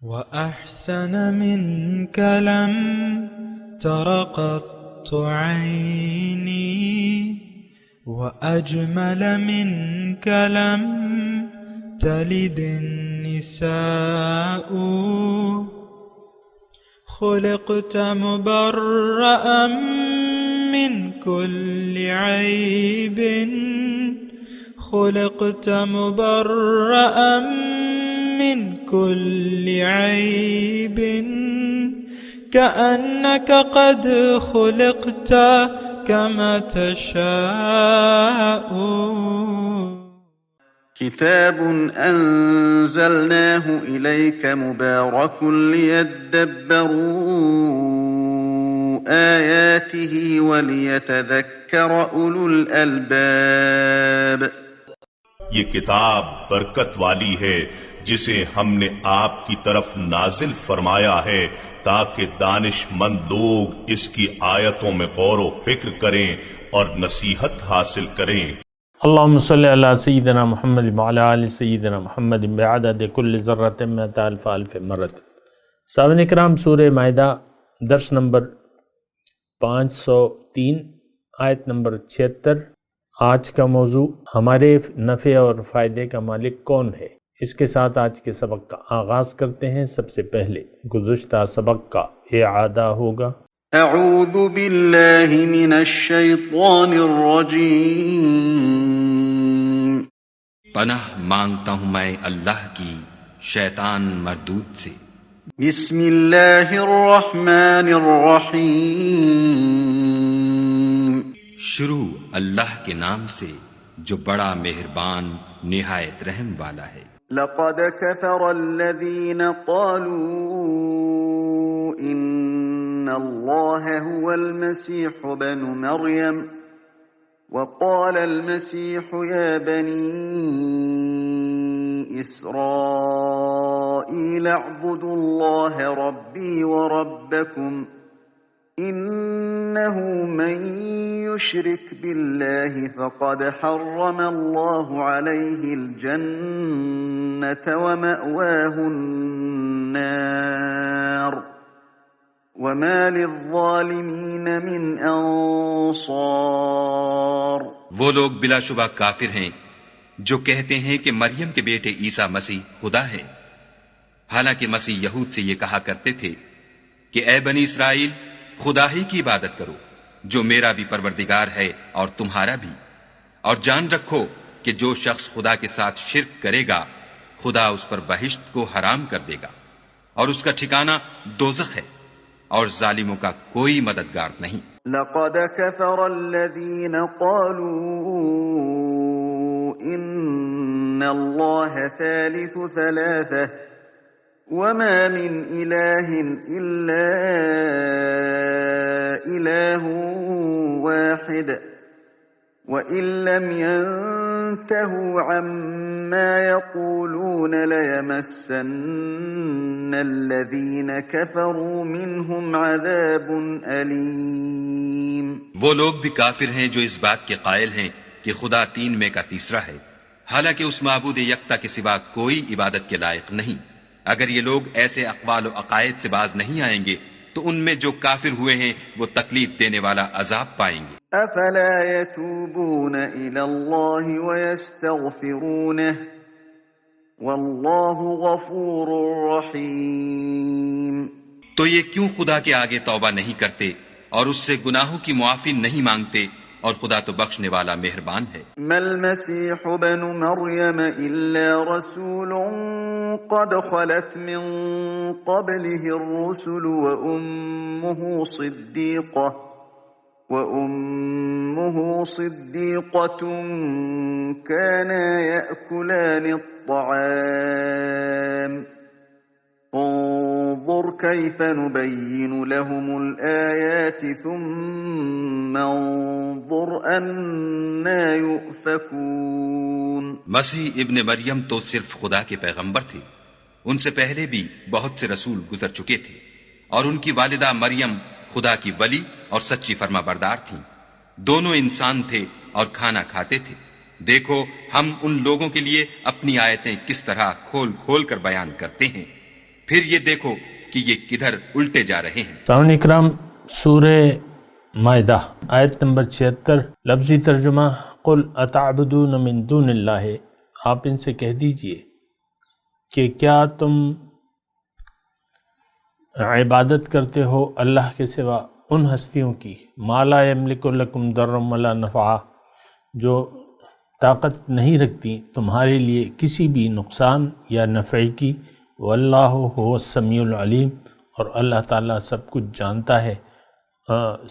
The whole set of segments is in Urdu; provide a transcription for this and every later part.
وأحسن منك لم تر قط عيني وأجمل منك لم تلد النساء خلقت مبرأ من كل عيب خلقت مبرأ من كل عيب كأنك قد خلقت كما تشاء. كتاب أنزلناه إليك مبارك ليدبروا آياته وليتذكر أولو الألباب. یہ کتاب برکت والی ہے جسے ہم نے آپ کی طرف نازل فرمایا ہے تاکہ دانش مند لوگ اس کی آیتوں میں غور و فکر کریں اور نصیحت حاصل کریں. اللہم صلی علی سیدنا محمد وعلی آل سیدنا محمد بعدد کل ذرۃ مئۃ الف الف مرۃ. سامعین کرام، سورہ مائدہ درس نمبر 503 آیت نمبر 76. آج کا موضوع ہمارے نفع اور فائدے کا مالک کون ہے. اس کے ساتھ آج کے سبق کا آغاز کرتے ہیں. سب سے پہلے گزشتہ سبق کا اعادہ ہوگا. اعوذ باللہ من الشیطان الرجیم. پناہ مانگتا ہوں میں اللہ کی شیطان مردود سے. بسم اللہ الرحمن الرحیم. شروع اللہ کے نام سے جو بڑا مہربان نہایت رحم والا ہے. لقد كفر الذين قالوا إن الله هو المسيح ابن مريم وقال المسيح يا بني إسرائيل اعبدوا الله ربي وربكم إنه من يشرك بالله فقد حرم الله عليه الجنة ومأواه النار وما للظالمين من أنصار. وہ لوگ بلا شبہ کافر ہیں جو کہتے ہیں کہ مریم کے بیٹے عیسیٰ مسیح خدا ہے، حالانکہ مسیح یہود سے یہ کہا کرتے تھے کہ اے بنی اسرائیل خدا ہی کی عبادت کرو جو میرا بھی پروردگار ہے اور تمہارا بھی، اور جان رکھو کہ جو شخص خدا کے ساتھ شرک کرے گا خدا اس پر بہشت کو حرام کر دے گا اور اس کا ٹھکانہ دوزخ ہے اور ظالموں کا کوئی مددگار نہیں. لقد كفر الذين قالوا إن الله ثالث ثلاثة وما من إله إلا إله واحد وإن لم ينتهوا عما يقولون ليمسن الذين كفروا منهم عذاب أليم. وہ لوگ بھی کافر ہیں جو اس بات کے قائل ہیں کہ خدا تین میں کا تیسرا ہے، حالانکہ اس معبود یکتا کے سوا کوئی عبادت کے لائق نہیں. اگر یہ لوگ ایسے اقوال و عقائد سے باز نہیں آئیں گے تو ان میں جو کافر ہوئے ہیں وہ تکلیف دینے والا عذاب پائیں گے. افلا يتوبون الى الله ويستغفرونه والله غفور رحيم. تو یہ کیوں خدا کے آگے توبہ نہیں کرتے اور اس سے گناہوں کی معافی نہیں مانگتے، اور خدا تو بخشنے والا مہربان ہے. ما المسيح ابن مريم إلا رسول قد خلت من قبله الرسل وأمه صديقة كانا يأكلان الطعام انظر كيف نبين لهم الآيات ثم انظر أنا يؤفكون. مسیح ابن مریم تو صرف خدا کے پیغمبر تھے، ان سے پہلے بھی بہت سے رسول گزر چکے تھے، اور ان کی والدہ مریم خدا کی ولی اور سچی فرما بردار تھیں. دونوں انسان تھے اور کھانا کھاتے تھے. دیکھو ہم ان لوگوں کے لیے اپنی آیتیں کس طرح کھول کھول کر بیان کرتے ہیں، پھر یہ دیکھو کہ یہ کدھر الٹے جا رہے ہیں۔ سامعین اکرام، سورہ مائدہ آیت نمبر 76، لفظی ترجمہ قل اتعبدون من دون اللہ، آپ ان سے کہہ دیجئے کہ کیا تم عبادت کرتے ہو اللہ کے سوا ان ہستیوں کی ما لا یملک لکم ضرا ولا نفعا، جو طاقت نہیں رکھتی تمہارے لیے کسی بھی نقصان یا نفع کی، واللہ هو السمیع العلیم، اور اللہ تعالیٰ سب کچھ جانتا ہے،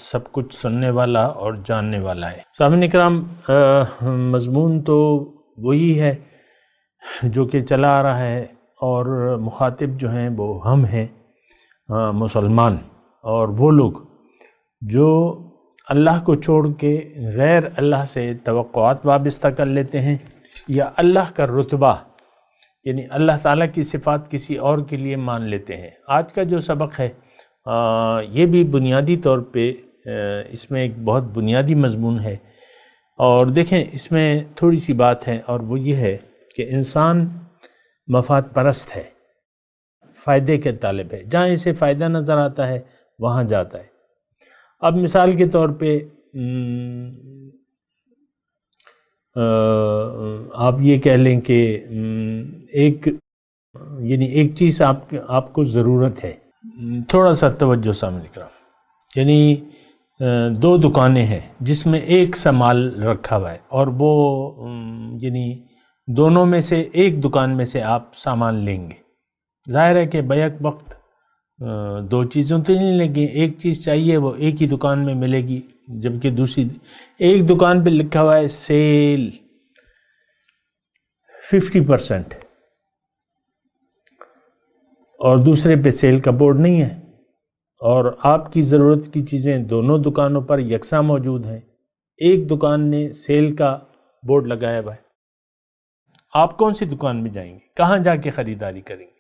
سب کچھ سننے والا اور جاننے والا ہے۔ سامعین اکرام، مضمون تو وہی ہے جو کہ چلا آ رہا ہے، اور مخاطب جو ہیں وہ ہم ہیں مسلمان، اور وہ لوگ جو اللہ کو چھوڑ کے غیر اللہ سے توقعات وابستہ کر لیتے ہیں، یا اللہ کا رتبہ یعنی اللہ تعالیٰ کی صفات کسی اور کے لیے مان لیتے ہیں۔ آج کا جو سبق ہے یہ بھی بنیادی طور پہ اس میں ایک بہت بنیادی مضمون ہے، اور دیکھیں اس میں تھوڑی سی بات ہے، اور وہ یہ ہے کہ انسان مفاد پرست ہے، فائدے کے طالب ہے، جہاں اسے فائدہ نظر آتا ہے وہاں جاتا ہے۔ اب مثال کے طور پہ آپ یہ کہہ لیں کہ ایک چیز آپ کو ضرورت ہے، تھوڑا سا توجہ سامنے کرو، یعنی دو دکانیں ہیں جس میں ایک سا مال رکھا ہوا ہے، اور وہ یعنی دونوں میں سے ایک دکان میں سے آپ سامان لیں گے، ظاہر ہے کہ بیک وقت دو چیزوں تو نہیں لگیں، ایک چیز چاہیے وہ ایک ہی دکان میں ملے گی، جبکہ دوسری ایک دکان پہ لکھا ہوا ہے سیل 50%، اور دوسرے پہ سیل کا بورڈ نہیں ہے، اور آپ کی ضرورت کی چیزیں دونوں دکانوں پر یکساں موجود ہیں، ایک دکان نے سیل کا بورڈ لگایا ہوا ہے، آپ کون سی دکان میں جائیں گے؟ کہاں جا کے خریداری کریں گے؟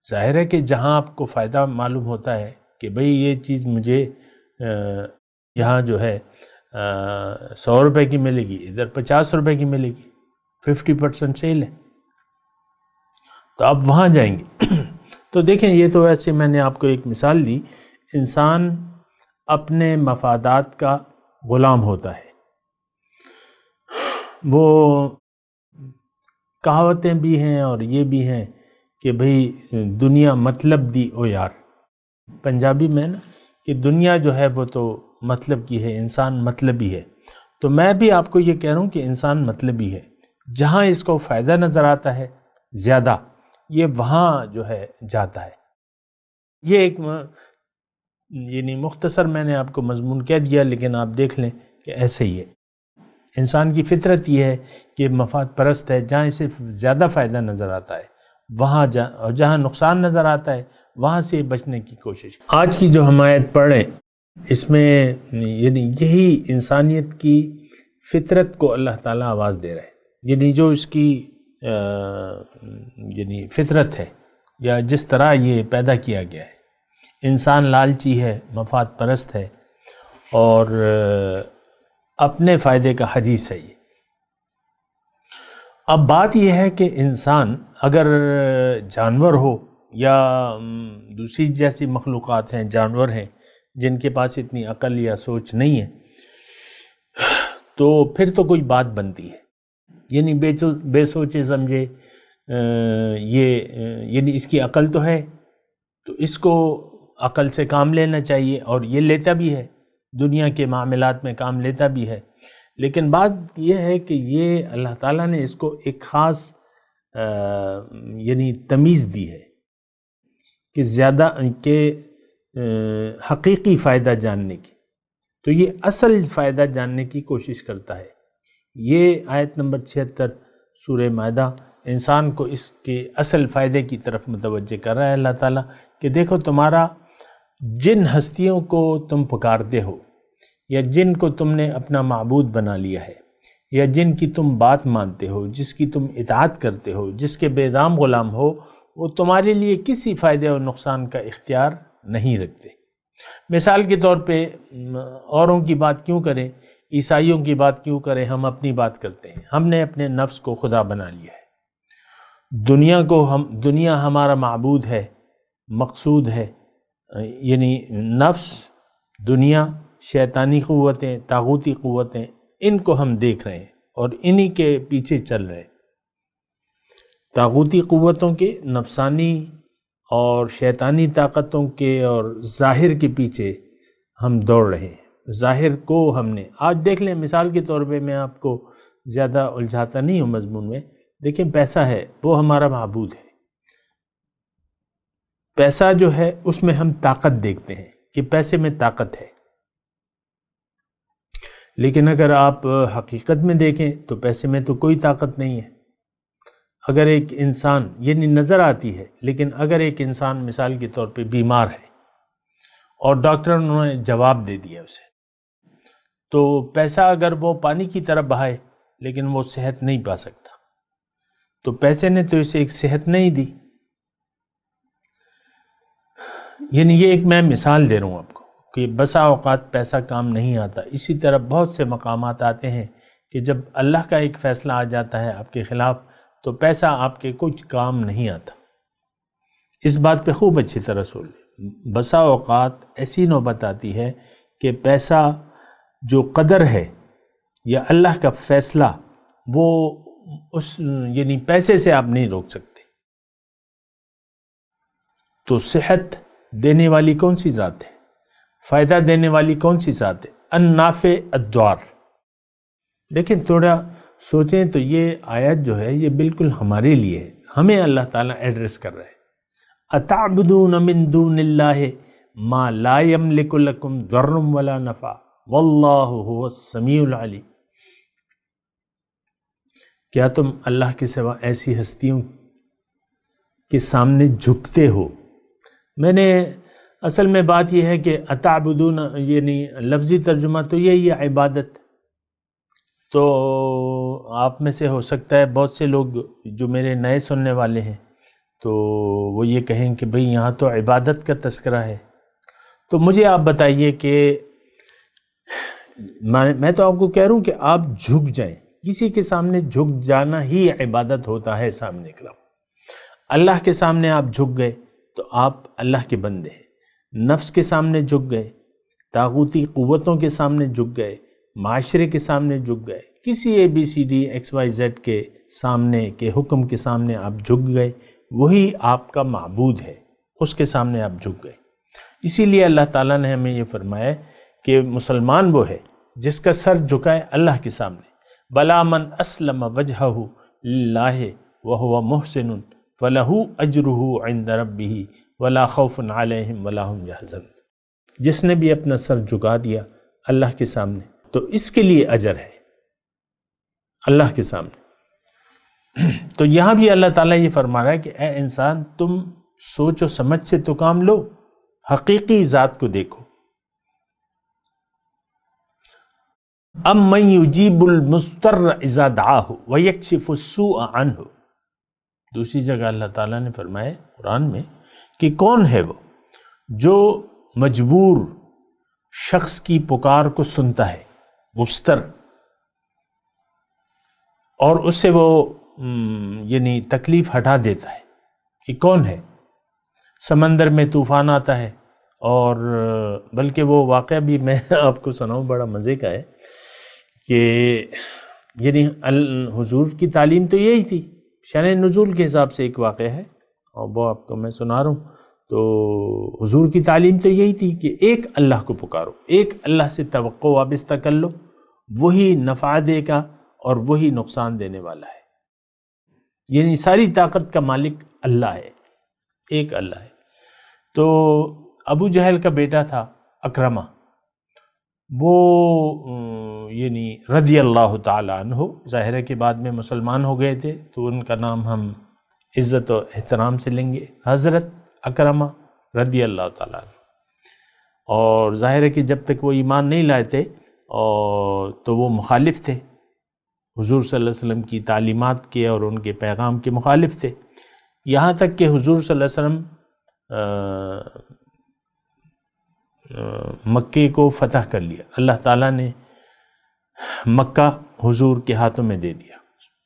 ظاہر ہے کہ جہاں آپ کو فائدہ معلوم ہوتا ہے کہ بھئی یہ چیز مجھے یہاں جو ہے 100 روپے کی ملے گی، ادھر 50 روپے کی ملے گی، 50% سیل ہے، تو آپ وہاں جائیں گے۔ تو دیکھیں، یہ تو ایسے میں نے آپ کو ایک مثال دی، انسان اپنے مفادات کا غلام ہوتا ہے۔ وہ کہاوتیں بھی ہیں اور یہ بھی ہیں کہ بھئی دنیا مطلب دی او یار، پنجابی میں نا کہ دنیا جو ہے وہ تو مطلب کی ہے، انسان مطلبی ہے۔ تو میں بھی آپ کو یہ کہہ رہا ہوں کہ انسان مطلبی ہے، جہاں اس کو فائدہ نظر آتا ہے زیادہ، یہ وہاں جو ہے جاتا ہے۔ یہ ایک یعنی مختصر میں نے آپ کو مضمون کہہ دیا، لیکن آپ دیکھ لیں کہ ایسے ہی ہے۔ انسان کی فطرت یہ ہے کہ مفاد پرست ہے، جہاں اسے زیادہ فائدہ نظر آتا ہے وہاں اور جہاں نقصان نظر آتا ہے وہاں سے بچنے کی کوشش۔ آج کی جو ہم آیت پڑھ رہے ہیں اس میں یعنی یہی انسانیت کی فطرت کو اللہ تعالیٰ آواز دے رہا ہے، یعنی جو اس کی یعنی فطرت ہے، یا جس طرح یہ پیدا کیا گیا ہے۔ انسان لالچی ہے، مفاد پرست ہے، اور اپنے فائدے کا حریص ہے۔ اب بات یہ ہے کہ انسان اگر جانور ہو یا دوسری جیسی مخلوقات ہیں، جانور ہیں جن کے پاس اتنی عقل یا سوچ نہیں ہے، تو پھر تو کوئی بات بنتی ہے، یعنی بے سوچے سمجھے یعنی اس کی عقل تو ہے تو اس کو عقل سے کام لینا چاہیے، اور یہ لیتا بھی ہے، دنیا کے معاملات میں کام لیتا بھی ہے۔ لیکن بات یہ ہے کہ یہ اللہ تعالیٰ نے اس کو ایک خاص یعنی تمیز دی ہے کہ زیادہ کہ حقیقی فائدہ جاننے کی، تو یہ اصل فائدہ جاننے کی کوشش کرتا ہے۔ یہ آیت نمبر 76 سورہ مائدہ انسان کو اس کے اصل فائدے کی طرف متوجہ کر رہا ہے اللہ تعالیٰ کہ دیکھو، تمہارا جن ہستیوں کو تم پکارتے ہو، یا جن کو تم نے اپنا معبود بنا لیا ہے، یا جن کی تم بات مانتے ہو، جس کی تم اطاعت کرتے ہو، جس کے بے دام غلام ہو، وہ تمہارے لیے کسی فائدے اور نقصان کا اختیار نہیں رکھتے۔ مثال کے طور پہ اوروں کی بات کیوں کریں، عیسائیوں کی بات کیوں کریں، ہم اپنی بات کرتے ہیں۔ ہم نے اپنے نفس کو خدا بنا لیا ہے، دنیا ہمارا معبود ہے، مقصود ہے، یعنی نفس، دنیا، شیطانی قوتیں، طاغوتی قوتیں، ان کو ہم دیکھ رہے ہیں اور انہی کے پیچھے چل رہے ہیں۔ طاغوتی قوتوں کے، نفسانی اور شیطانی طاقتوں کے اور ظاہر کے پیچھے ہم دوڑ رہے ہیں۔ ظاہر کو ہم نے آج دیکھ لیں، مثال کے طور پہ میں آپ کو زیادہ الجھاتا نہیں ہوں مضمون میں، لیکن پیسہ ہے، وہ ہمارا معبود ہے۔ پیسہ جو ہے اس میں ہم طاقت دیکھتے ہیں کہ پیسے میں طاقت ہے، لیکن اگر آپ حقیقت میں دیکھیں تو پیسے میں تو کوئی طاقت نہیں ہے۔ اگر ایک انسان، یعنی نظر آتی ہے، لیکن اگر ایک انسان مثال کے طور پہ بیمار ہے اور ڈاکٹر نے جواب دے دیا اسے، تو پیسہ اگر وہ پانی کی طرح بہائے لیکن وہ صحت نہیں پا سکتا، تو پیسے نے تو اسے ایک صحت نہیں دی۔ یعنی یہ ایک میں مثال دے رہا ہوں آپ کو کہ بسا اوقات پیسہ کام نہیں آتا۔ اسی طرح بہت سے مقامات آتے ہیں کہ جب اللہ کا ایک فیصلہ آ جاتا ہے آپ کے خلاف تو پیسہ آپ کے کچھ کام نہیں آتا۔ اس بات پہ خوب اچھی طرح سن لیں، بسا اوقات ایسی نوبت آتی ہے کہ پیسہ جو قدر ہے یا اللہ کا فیصلہ، وہ یعنی پیسے سے آپ نہیں روک سکتے۔ تو صحت دینے والی کون سی ذات ہے؟ فائدہ دینے والی کون سی ذات ہے؟ النافع الضار۔ لیکن تھوڑا سوچیں تو یہ آیت جو ہے یہ بالکل ہمارے لیے ہے، ہمیں اللہ تعالیٰ ایڈریس کر رہا ہے۔ اتعبدون من دون اللہ ما لا یملک لکم ضر ولا نفع واللہ هو السمیع العلیم۔ کیا تم اللہ کے سوا ایسی ہستیوں کے سامنے جھکتے ہو؟ میں نے اصل میں بات یہ ہے کہ اتعبدون یعنی لفظی ترجمہ تو یہی ہے، عبادت۔ تو آپ میں سے ہو سکتا ہے بہت سے لوگ جو میرے نئے سننے والے ہیں تو وہ یہ کہیں کہ بھئی یہاں تو عبادت کا تذکرہ ہے۔ تو مجھے آپ بتائیے کہ میں تو آپ کو کہہ رہا ہوں کہ آپ جھک جائیں، کسی کے سامنے جھک جانا ہی عبادت ہوتا ہے۔ سامنے کرام اللہ کے سامنے آپ جھک گئے تو آپ اللہ کے بندے ہیں۔ نفس کے سامنے جھک گئے، طاغوتی قوتوں کے سامنے جھک گئے، معاشرے کے سامنے جھک گئے، کسی ABCD XYZ کے سامنے کے حکم کے سامنے آپ جھک گئے، وہی آپ کا معبود ہے، اس کے سامنے آپ جھک گئے۔ اسی لیے اللہ تعالیٰ نے ہمیں یہ فرمایا کہ مسلمان وہ ہے جس کا سر جھکائے اللہ کے سامنے۔ بلا من اسلم وجہہ للہ وہو محسن فلہ اجرہ عند ربہ ولا خوف علیہم ولا ہم یحزنون۔ جس نے بھی اپنا سر جھکا دیا اللہ کے سامنے تو اس کے لیے اجر ہے اللہ کے سامنے۔ تو یہاں بھی اللہ تعالیٰ یہ فرما رہا ہے کہ اے انسان، تم سوچ و سمجھ سے تو کام لو، حقیقی ذات کو دیکھو۔ امن یجیب المضطر اذا دعاہ ویکشف السوء عنہ۔ دوسری جگہ اللہ تعالیٰ نے فرمایا قرآن میں کہ کون ہے وہ جو مجبور شخص کی پکار کو سنتا ہے، مضطر، اور اس سے وہ یعنی تکلیف ہٹا دیتا ہے۔ یہ کون ہے؟ سمندر میں طوفان آتا ہے، اور بلکہ وہ واقعہ بھی میں آپ کو سناؤں، بڑا مزے کا ہے کہ یعنی حضور کی تعلیم تو یہی تھی، شأن نزول کے حساب سے ایک واقعہ ہے اور وہ آپ کو میں سنا رہا ہوں۔ تو حضور کی تعلیم تو یہی تھی کہ ایک اللہ کو پکارو، ایک اللہ سے توقع وابستہ کر لو، وہی نفع دے گا اور وہی نقصان دینے والا ہے، یعنی ساری طاقت کا مالک اللہ ہے، ایک اللہ ہے۔ تو ابو جہل کا بیٹا تھا اکرمہ، وہ یعنی رضی اللہ تعالی عنہ، ظاہر ہے کہ بعد میں مسلمان ہو گئے تھے تو ان کا نام ہم عزت و احترام سے لیں گے، حضرت اکرمہ رضی اللہ تعالی عنہ۔ اور ظاہر ہے کہ جب تک وہ ایمان نہیں لائے تھے تو وہ مخالف تھے، حضور صلی اللہ علیہ وسلم کی تعلیمات کے اور ان کے پیغام کے مخالف تھے، یہاں تک کہ حضور صلی اللہ علیہ وسلم مکے کو فتح کر لیا، اللہ تعالیٰ نے مکہ حضور کے ہاتھوں میں دے دیا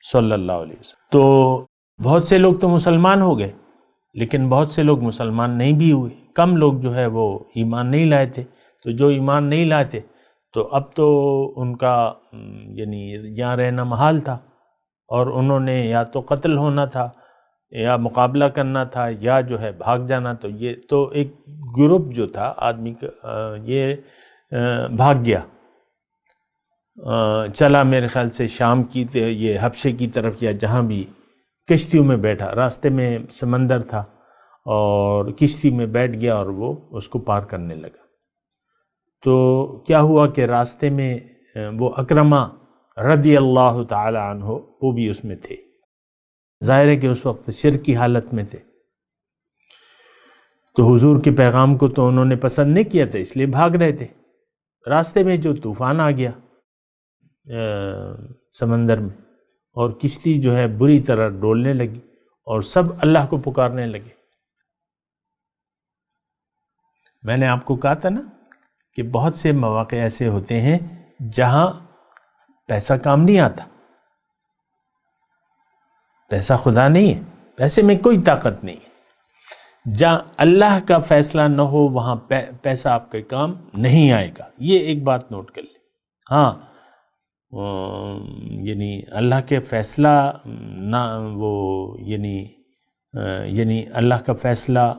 صلی اللہ علیہ وسلم۔ تو بہت سے لوگ تو مسلمان ہو گئے، لیکن بہت سے لوگ مسلمان نہیں بھی ہوئے، کم لوگ جو ہے وہ ایمان نہیں لائے تھے۔ تو جو ایمان نہیں لائے تھے تو اب تو ان کا یعنی یہاں رہنا محال تھا، اور انہوں نے یا تو قتل ہونا تھا یا مقابلہ کرنا تھا یا جو ہے بھاگ جانا۔ تو یہ تو ایک گروپ جو تھا آدمی کا یہ بھاگ گیا، چلا میرے خیال سے شام کی یہ حبشے کی طرف یا جہاں بھی، کشتیوں میں بیٹھا، راستے میں سمندر تھا اور کشتی میں بیٹھ گیا اور وہ اس کو پار کرنے لگا۔ تو کیا ہوا کہ راستے میں وہ اکرمہ رضی اللہ تعالی عنہ وہ بھی اس میں تھے، ظاہر ہے کہ اس وقت شرک کی حالت میں تھے، تو حضور کے پیغام کو تو انہوں نے پسند نہیں کیا تھا، اس لیے بھاگ رہے تھے۔ راستے میں جو طوفان آ گیا سمندر میں، اور کشتی جو ہے بری طرح ڈولنے لگی اور سب اللہ کو پکارنے لگے۔ میں نے آپ کو کہا تھا نا کہ بہت سے مواقع ایسے ہوتے ہیں جہاں پیسہ کام نہیں آتا، پیسہ خدا نہیں ہے، پیسے میں کوئی طاقت نہیں ہے۔ جہاں اللہ کا فیصلہ نہ ہو وہاں پیسہ آپ کے کام نہیں آئے گا، یہ ایک بات نوٹ کر لیں۔ ہاں یعنی اللہ کے فیصلہ نہ وہ یعنی اللہ کا فیصلہ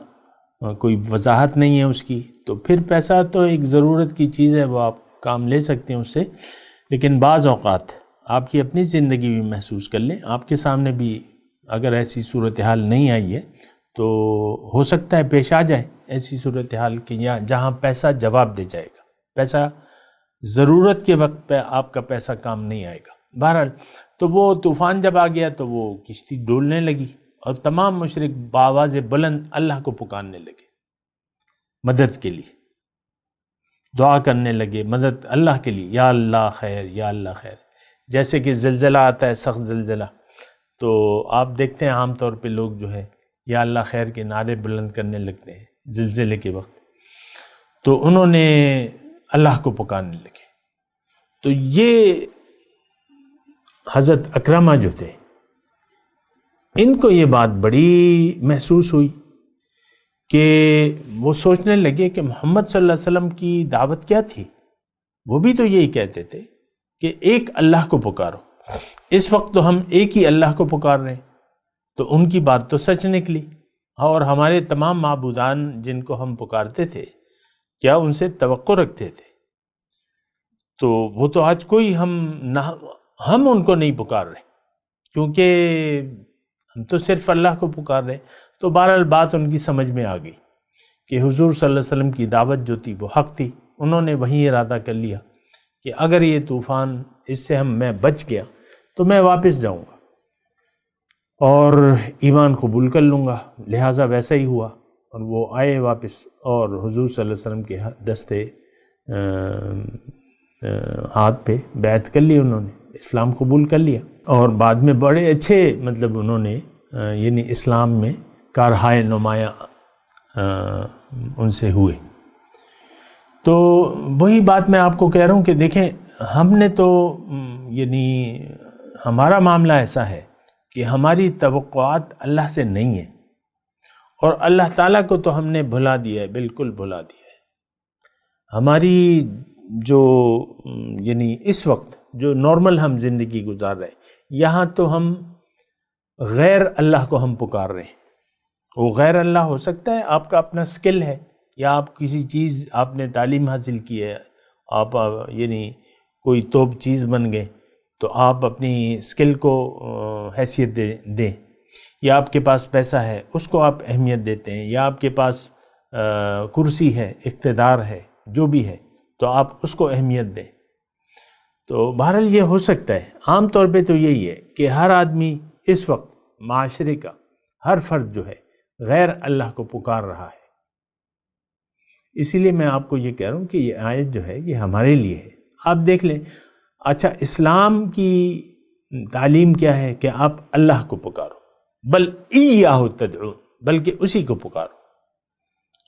کوئی وضاحت نہیں ہے اس کی، تو پھر پیسہ تو ایک ضرورت کی چیز ہے، وہ آپ کام لے سکتے ہیں اس سے۔ لیکن بعض اوقات آپ کی اپنی زندگی بھی محسوس کر لیں، آپ کے سامنے بھی اگر ایسی صورتحال نہیں آئی ہے تو ہو سکتا ہے پیش آ جائے ایسی صورتحال کہ جہاں پیسہ جواب دے جائے گا، پیسہ ضرورت کے وقت پہ آپ کا پیسہ کام نہیں آئے گا۔ بہرحال تو وہ طوفان جب آ گیا تو وہ کشتی ڈولنے لگی اور تمام مشرک بآواز بلند اللہ کو پکارنے لگے مدد کے لیے، دعا کرنے لگے مدد اللہ کے لیے، یا اللہ خیر یا اللہ خیر۔ جیسے کہ زلزلہ آتا ہے، سخت زلزلہ، تو آپ دیکھتے ہیں عام طور پہ لوگ جو ہے یا اللہ خیر کے نعرے بلند کرنے لگتے ہیں زلزلے کے وقت، تو انہوں نے اللہ کو پکارنے لگے۔ تو یہ حضرت اکرمہ جو تھے، ان کو یہ بات بڑی محسوس ہوئی کہ وہ سوچنے لگے کہ محمد صلی اللہ علیہ وسلم کی دعوت کیا تھی؟ وہ بھی تو یہی کہتے تھے کہ ایک اللہ کو پکارو۔ اس وقت تو ہم ایک ہی اللہ کو پکار رہے ہیں، تو ان کی بات تو سچ نکلی، اور ہمارے تمام معبودان جن کو ہم پکارتے تھے کیا ان سے توقع رکھتے تھے؟ تو وہ تو آج کوئی ہم ان کو نہیں پکار رہے، کیونکہ ہم تو صرف اللہ کو پکار رہے۔ تو بہرحال بات ان کی سمجھ میں آ گئی کہ حضور صلی اللہ علیہ وسلم کی دعوت جو تھی وہ حق تھی۔ انہوں نے وہیں ارادہ کر لیا کہ اگر یہ طوفان اس سے میں بچ گیا تو میں واپس جاؤں گا اور ایمان قبول کر لوں گا۔ لہٰذا ویسا ہی ہوا، اور وہ آئے واپس اور حضور صلی اللہ علیہ وسلم کے دستے ہاتھ پہ بیعت کر لی، انہوں نے اسلام قبول کر لیا، اور بعد میں بڑے اچھے مطلب انہوں نے یعنی اسلام میں کارہائے نمایاں ان سے ہوئے۔ تو وہی بات میں آپ کو کہہ رہا ہوں کہ دیکھیں، ہم نے تو یعنی ہمارا معاملہ ایسا ہے کہ ہماری توقعات اللہ سے نہیں ہیں، اور اللہ تعالیٰ کو تو ہم نے بھلا دیا ہے، بالکل بھلا دیا ہے۔ ہماری جو یعنی اس وقت جو نارمل ہم زندگی گزار رہے ہیں، یہاں تو ہم غیر اللہ کو ہم پکار رہے ہیں۔ وہ غیر اللہ ہو سکتا ہے آپ کا اپنا سکل ہے، یا آپ کسی چیز آپ نے تعلیم حاصل کی ہے، آپ یعنی کوئی توپ چیز بن گئے تو آپ اپنی سکل کو حیثیت دیں، یا آپ کے پاس پیسہ ہے اس کو آپ اہمیت دیتے ہیں، یا آپ کے پاس کرسی ہے، اقتدار ہے، جو بھی ہے تو آپ اس کو اہمیت دیں۔ تو بہرحال یہ ہو سکتا ہے، عام طور پہ تو یہی ہے کہ ہر آدمی اس وقت معاشرے کا ہر فرد جو ہے غیر اللہ کو پکار رہا ہے۔ اسی لیے میں آپ کو یہ کہہ رہا ہوں کہ یہ آیت جو ہے یہ ہمارے لیے ہے۔ آپ دیکھ لیں، اچھا اسلام کی تعلیم کیا ہے کہ آپ اللہ کو پکارو، بل ایاہ تدعون، بلکہ اسی کو پکارو،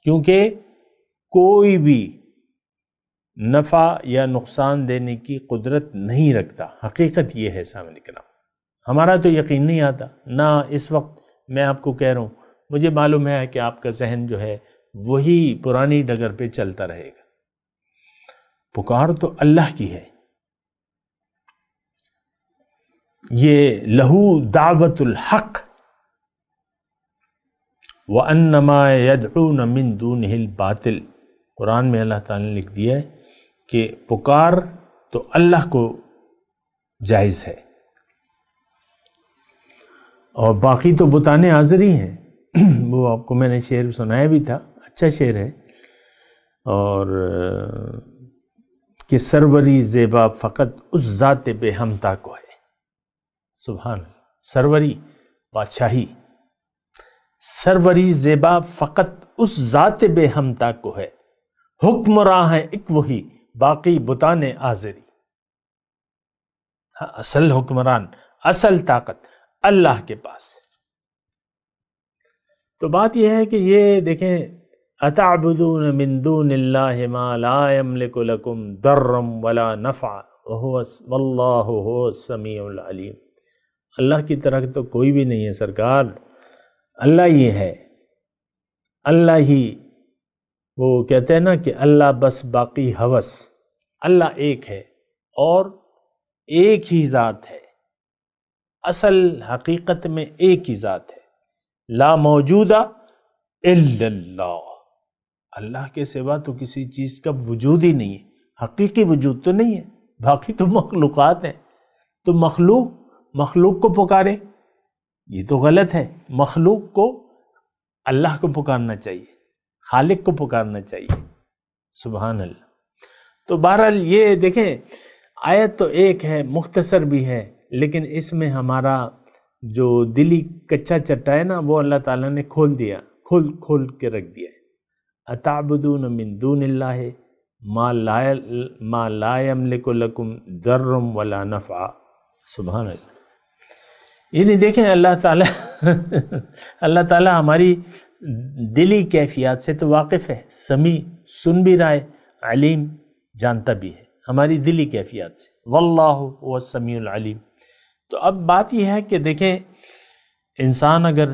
کیونکہ کوئی بھی نفع یا نقصان دینے کی قدرت نہیں رکھتا۔ حقیقت یہ ہے سامنے کرام، ہمارا تو یقین نہیں آتا، نہ اس وقت میں آپ کو کہہ رہا ہوں مجھے معلوم ہے کہ آپ کا ذہن جو ہے وہی پرانی ڈگر پہ چلتا رہے گا۔ پکار تو اللہ کی ہے، یہ لہو دعوت الحق وَأَنَّمَا يَدْعُونَ مِن دُونِهِ الْبَاطِلِ، قرآن میں اللہ تعالیٰ نے لکھ دیا ہے کہ پکار تو اللہ کو جائز ہے، اور باقی تو بتانے حاضر ہی ہیں۔ وہ آپ کو میں نے شعر سنایا بھی تھا، اچھا شعر ہے، اور کہ سروری زیبا فقط اس ذات بے ہمتا کو ہے۔ سبحان اللہ، سروری بادشاہی، سروری زیبا فقط اس ذات بے ہمتا کو ہے، حکمراں ہے ایک وہی باقی بتانے حاضری۔ اصل حکمران، اصل طاقت اللہ کے پاس ہے۔ تو بات یہ ہے کہ یہ دیکھیں، اتعبدون من دون اللہ ما لا یملک لکم ضرا ولا نفعا واللہ هو السمیع العلیم۔ اللہ کی طرح تو کوئی بھی نہیں ہے سرکار، اللہ ہی ہے، اللہ ہی، وہ کہتے ہیں نا کہ اللہ بس باقی ہوس، اللہ ایک ہے اور ایک ہی ذات ہے، اصل حقیقت میں ایک ہی ذات ہے، لا موجودہ الا اللہ، اللہ کے سوا تو کسی چیز کا وجود ہی نہیں ہے، حقیقی وجود تو نہیں ہے، باقی تو مخلوقات ہیں۔ تو مخلوق کو پکارے، یہ تو غلط ہے، مخلوق کو اللہ کو پکارنا چاہیے، خالق کو پکارنا چاہیے، سبحان اللہ۔ تو بہرحال یہ دیکھیں، آیت تو ایک ہے، مختصر بھی ہے، لیکن اس میں ہمارا جو دلی کچا چٹا ہے نا، وہ اللہ تعالیٰ نے کھول دیا، کھول کے رکھ دیا ہے۔ اتعبدون من دون اللہ ما لا یملک لکم ضرا ولا نفعا، سبحان اللہ۔ یعنی دیکھیں اللہ تعالیٰ ہماری دلی کیفیات سے تو واقف ہے، سمیع، سن بھی رہا ہے، علیم، جانتا بھی ہے ہماری دلی کیفیات سے، واللہ هو السمیع العلیم۔ تو اب بات یہ ہے کہ دیکھیں، انسان اگر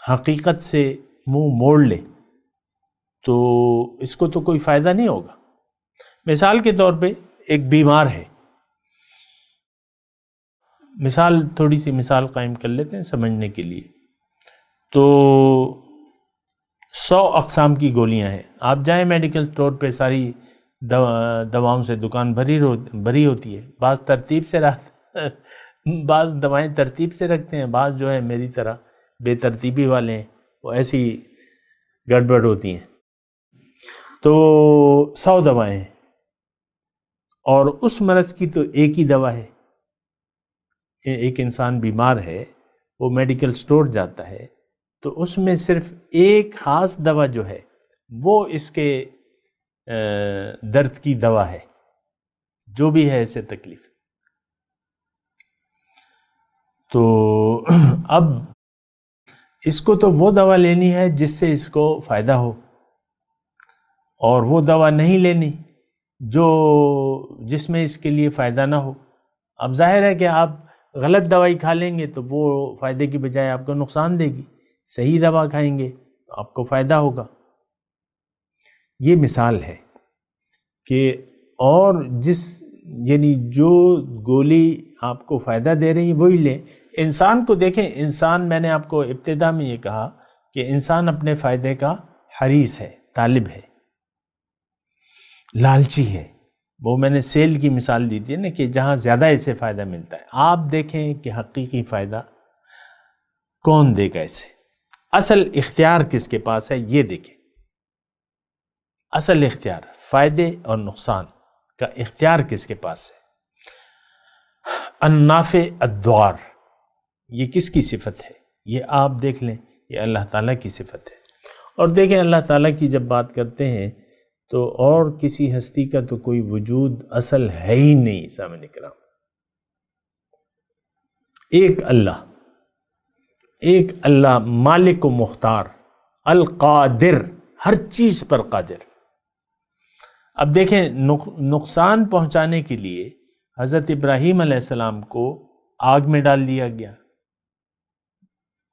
حقیقت سے منہ موڑ لے تو اس کو تو کوئی فائدہ نہیں ہوگا۔ مثال کے طور پہ ایک بیمار ہے، تھوڑی سی مثال قائم کر لیتے ہیں سمجھنے کے لیے۔ تو 100 اقسام کی گولیاں ہیں، آپ جائیں میڈیکل اسٹور پہ، ساری دواؤں سے دکان بھری ہوتی ہے، بعض دوائیں ترتیب سے رکھتے ہیں، بعض جو ہے میری طرح بے ترتیبی والے ہیں، وہ ایسی گڑبڑ ہوتی ہیں۔ تو 100 دوائیں ہیں، اور اس مرض کی تو ایک ہی دوا ہے۔ ایک انسان بیمار ہے، وہ میڈیکل سٹور جاتا ہے، تو اس میں صرف ایک خاص دوا جو ہے وہ اس کے درد کی دوا ہے، جو بھی ہے اسے تکلیف۔ تو اب اس کو تو وہ دوا لینی ہے جس سے اس کو فائدہ ہو، اور وہ دوا نہیں لینی جس میں اس کے لیے فائدہ نہ ہو۔ اب ظاہر ہے کہ آپ غلط دوائی کھا لیں گے تو وہ فائدے کی بجائے آپ کو نقصان دے گی، صحیح دوا کھائیں گے تو آپ کو فائدہ ہوگا۔ یہ مثال ہے کہ اور یعنی جو گولی آپ کو فائدہ دے رہی ہے وہی لیں۔ انسان کو دیکھیں، انسان، میں نے آپ کو ابتدا میں یہ کہا کہ انسان اپنے فائدے کا حریص ہے، طالب ہے، لالچی ہے۔ وہ میں نے سیل کی مثال دی تھی نا کہ جہاں زیادہ اسے فائدہ ملتا ہے۔ آپ دیکھیں کہ حقیقی فائدہ کون دے گا اسے، اصل اختیار کس کے پاس ہے، یہ دیکھیں۔ اصل اختیار، فائدے اور نقصان کا اختیار کس کے پاس ہے؟ النافع الضار، یہ کس کی صفت ہے؟ یہ آپ دیکھ لیں، یہ اللہ تعالیٰ کی صفت ہے۔ اور دیکھیں، اللہ تعالیٰ کی جب بات کرتے ہیں تو اور کسی ہستی کا تو کوئی وجود اصل ہے ہی نہیں، سامنے کرام۔ ایک اللہ مالک و مختار، القادر، ہر چیز پر قادر۔ اب دیکھیں، نقصان پہنچانے کے لیے حضرت ابراہیم علیہ السلام کو آگ میں ڈال دیا گیا۔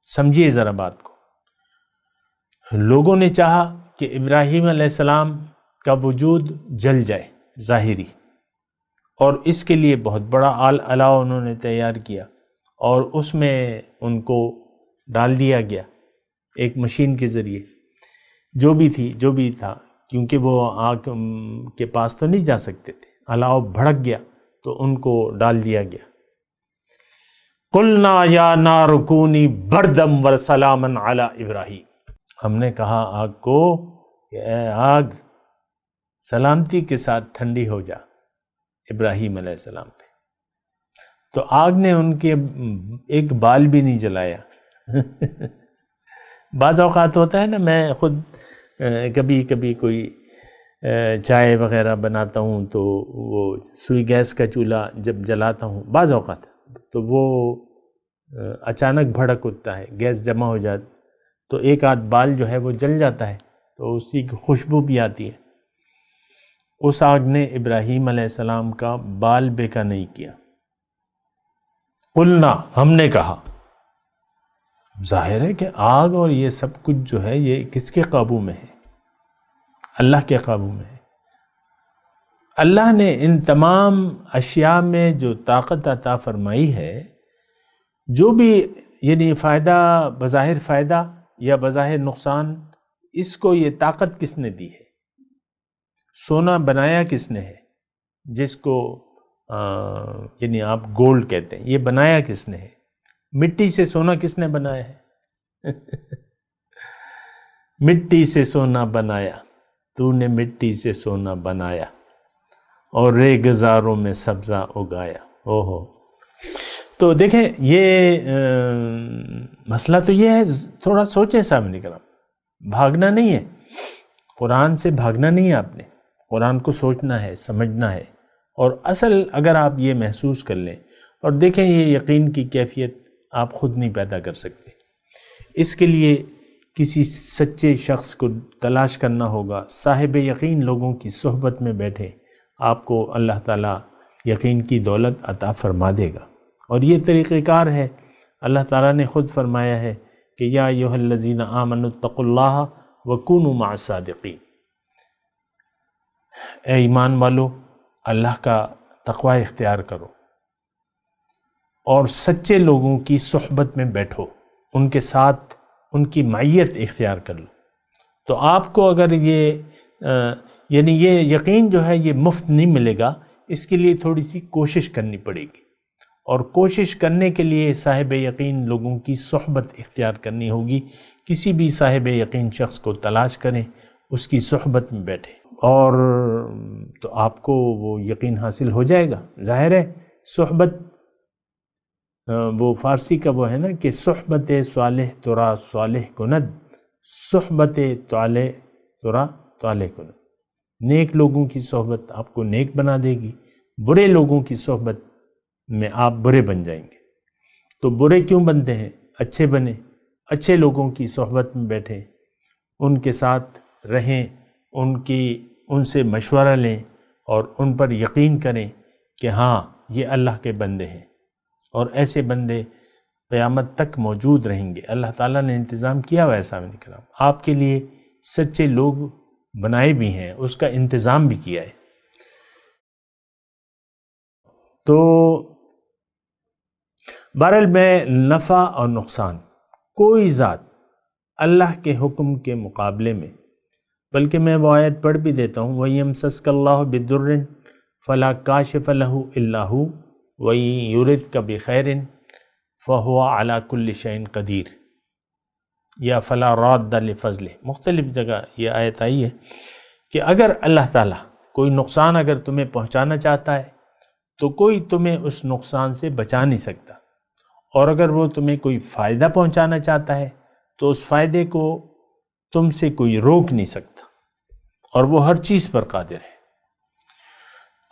سمجھیے ذرا بات کو، لوگوں نے چاہا کہ ابراہیم علیہ السلام کا وجود جل جائے ظاہری، اور اس کے لیے بہت بڑا الاؤ انہوں نے تیار کیا، اور اس میں ان کو ڈال دیا گیا ایک مشین کے ذریعے، جو بھی تھا، کیونکہ وہ آگ کے پاس تو نہیں جا سکتے تھے، الاؤ بھڑک گیا تو ان کو ڈال دیا گیا۔ قلنا یا نار کونی بردم وسلاما علی ابراہیم، ہم نے کہا آگ کو کہ اے آگ سلامتی کے ساتھ ٹھنڈی ہو جا ابراہیم علیہ السلام پہ۔ تو آگ نے ان کے ایک بال بھی نہیں جلایا۔ بعض اوقات ہوتا ہے نا، میں خود کبھی کبھی کوئی چائے وغیرہ بناتا ہوں تو وہ سوئی گیس کا چولہا جب جلاتا ہوں بعض اوقات تو وہ اچانک بھڑک اٹھتا ہے، گیس جمع ہو جاتی، تو ایک آدھ بال جو ہے وہ جل جاتا ہے، تو اس کی خوشبو بھی آتی ہے۔ اس آگ نے ابراہیم علیہ السلام کا بال بیکا نہیں کیا۔ قلنا، ہم نے کہا، ظاہر ہے کہ آگ اور یہ سب کچھ جو ہے یہ کس کے قابو میں ہے؟ اللہ کے قابو میں ہے۔ اللہ نے ان تمام اشیاء میں جو طاقت عطا فرمائی ہے، جو بھی یعنی فائدہ، بظاہر فائدہ یا بظاہر نقصان، اس کو یہ طاقت کس نے دی ہے؟ سونا بنایا کس نے ہے، جس کو یعنی آپ گولڈ کہتے ہیں، یہ بنایا کس نے ہے؟ مٹی سے سونا کس نے بنایا ہے؟ مٹی سے سونا بنایا، تو نے مٹی سے سونا بنایا اور ریگزاروں میں سبزہ اگایا۔ اوہو، تو دیکھیں یہ مسئلہ تو یہ ہے، تھوڑا سوچیں سامنے کرام، بھاگنا نہیں ہے قرآن سے، بھاگنا نہیں ہے، آپ نے قرآن کو سوچنا ہے، سمجھنا ہے، اور اصل اگر آپ یہ محسوس کر لیں اور دیکھیں، یہ یقین کی کیفیت آپ خود نہیں پیدا کر سکتے، اس کے لیے کسی سچے شخص کو تلاش کرنا ہوگا، صاحب یقین لوگوں کی صحبت میں بیٹھے، آپ کو اللہ تعالیٰ یقین کی دولت عطا فرما دے گا۔ اور یہ طریقہ کار ہے، اللہ تعالیٰ نے خود فرمایا ہے کہ یا ایھا الذین آمنوا اتقوا اللہ وکونوا مع الصادقین، اے ایمان والو اللہ کا تقوی اختیار کرو اور سچے لوگوں کی صحبت میں بیٹھو، ان کے ساتھ ان کی معیت اختیار کر لو۔ تو آپ کو اگر یہ یعنی یہ یقین جو ہے یہ مفت نہیں ملے گا، اس کے لیے تھوڑی سی کوشش کرنی پڑے گی، اور کوشش کرنے کے لیے صاحب یقین لوگوں کی صحبت اختیار کرنی ہوگی۔ کسی بھی صاحب یقین شخص کو تلاش کریں، اس کی صحبت میں بیٹھیں، اور تو آپ کو وہ یقین حاصل ہو جائے گا۔ ظاہر ہے صحبت، وہ فارسی کا وہ ہے نا کہ صحبت صالح ترا صالح کند، صحبت طالح ترا طالح کند، نیک لوگوں کی صحبت آپ کو نیک بنا دے گی، برے لوگوں کی صحبت میں آپ برے بن جائیں گے۔ تو برے کیوں بنتے ہیں؟ اچھے بنیں، اچھے لوگوں کی صحبت میں بیٹھیں، ان کے ساتھ رہیں، ان سے مشورہ لیں اور ان پر یقین کریں کہ ہاں یہ اللہ کے بندے ہیں، اور ایسے بندے قیامت تک موجود رہیں گے۔ اللہ تعالیٰ نے انتظام کیا ہوا ہے سامنے کرام، آپ کے لیے سچے لوگ بنائے بھی ہیں، اس کا انتظام بھی کیا ہے۔ تو بہرحال میں نفع اور نقصان، کوئی ذات اللہ کے حکم کے مقابلے میں، بلکہ میں وہ آیت پڑھ بھی دیتا ہوں، وَيَمْسَسْكَ اللَّهُ بِضُرٍّ فَلَا كَاشِفَ لَهُ إِلَّا هُوَ وَإِن يُرِدْكَ بِخَيْرٍ فَهُوَ عَلَى كُلِّ شَيْءٍ قَدِيرٌ، یا فَلَا رَادَّ لِفَضْلِهِ، مختلف جگہ یہ آیت آئی ہے کہ اگر اللہ تعالیٰ کوئی نقصان اگر تمہیں پہنچانا چاہتا ہے تو کوئی تمہیں اس نقصان سے بچا نہیں سکتا، اور اگر وہ تمہیں کوئی فائدہ پہنچانا چاہتا ہے تو اس فائدے کو تم سے کوئی روک نہیں سکتا، اور وہ ہر چیز پر قادر ہے۔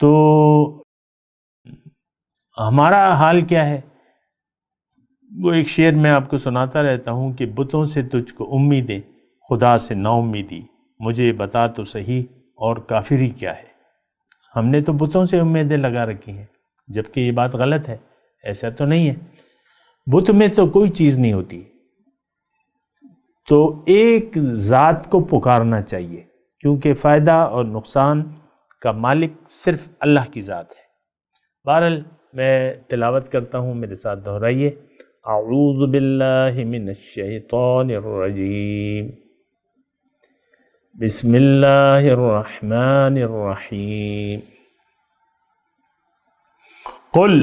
تو ہمارا حال کیا ہے؟ وہ ایک شعر میں آپ کو سناتا رہتا ہوں کہ بتوں سے تجھ کو امیدیں، خدا سے نا امیدی، مجھے بتا تو صحیح اور کافری کیا ہے۔ ہم نے تو بتوں سے امیدیں لگا رکھی ہیں، جبکہ یہ بات غلط ہے، ایسا تو نہیں ہے۔ بت میں تو کوئی چیز نہیں ہوتی، تو ایک ذات کو پکارنا چاہیے، کیونکہ فائدہ اور نقصان کا مالک صرف اللہ کی ذات ہے۔ بہرحال میں تلاوت کرتا ہوں، میرے ساتھ دہرائیے۔ اعوذ باللہ من الشیطان الرجیم، بسم اللہ الرحمن الرحیم۔ قل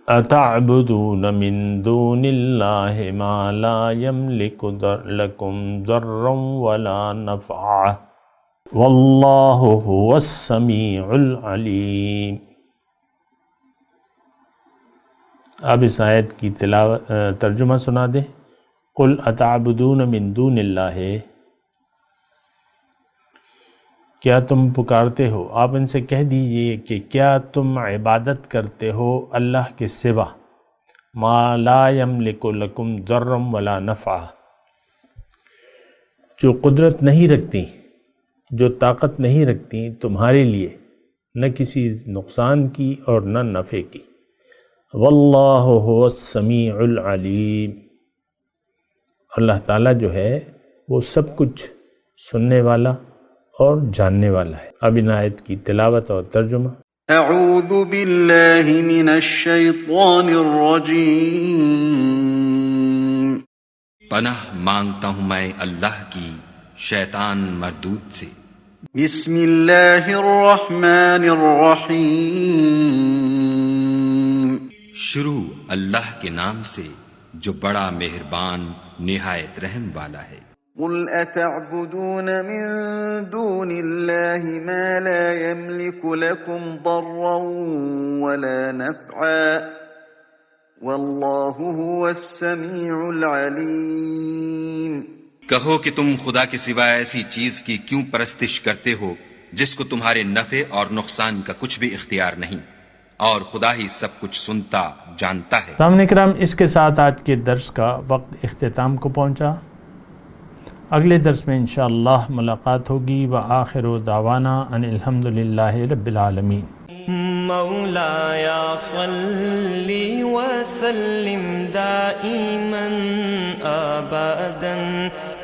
اتعبدون من دون اللہ ما لا یملک لکم ضرا ولا نفعا واللہ هو السمیع العلیم۔ اب اس آیت کی ترجمہ سنا دیں۔ قل اتعبدون من دون اللہ، کیا تم پکارتے ہو، آپ ان سے کہہ دیجئے کہ کیا تم عبادت کرتے ہو اللہ کے سوا، ما لا یملک لکم ضرا ولا نفعا، جو قدرت نہیں رکھتی، جو طاقت نہیں رکھتی تمہارے لیے نہ کسی نقصان کی اور نہ نفع کی۔ واللہ هو السمیع العلیم، اللہ تعالیٰ جو ہے وہ سب کچھ سننے والا اور جاننے والا ہے۔ اب ان آیت کی تلاوت اور ترجمہ۔ اعوذ باللہ من الشیطان الرجیم، پناہ مانگتا ہوں میں اللہ کی شیطان مردود سے۔ بسم اللہ الرحمن الرحیم، شروع اللہ کے نام سے جو بڑا مہربان نہایت رحم والا ہے۔ قل اتعبدون من دون اللہ ما لا يملك لكم ضرا ولا نفعا واللہ هو السمیع العلیم۔ کہو کہ تم خدا کے سوا ایسی چیز کی کیوں پرستش کرتے ہو جس کو تمہارے نفع اور نقصان کا کچھ بھی اختیار نہیں، اور خدا ہی سب کچھ سنتا جانتا ہے۔ سامعین کرام، اس کے ساتھ آج کے درس کا وقت اختتام کو پہنچا۔ اگلے درس میں انشاءاللہ ملاقات ہوگی۔ وآخر دعوانا ان الحمدللہ رب العالمین۔ مولاي صل وسلم دائما ابدا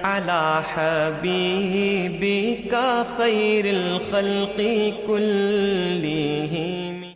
على حبيبك خير الخلق كلهم۔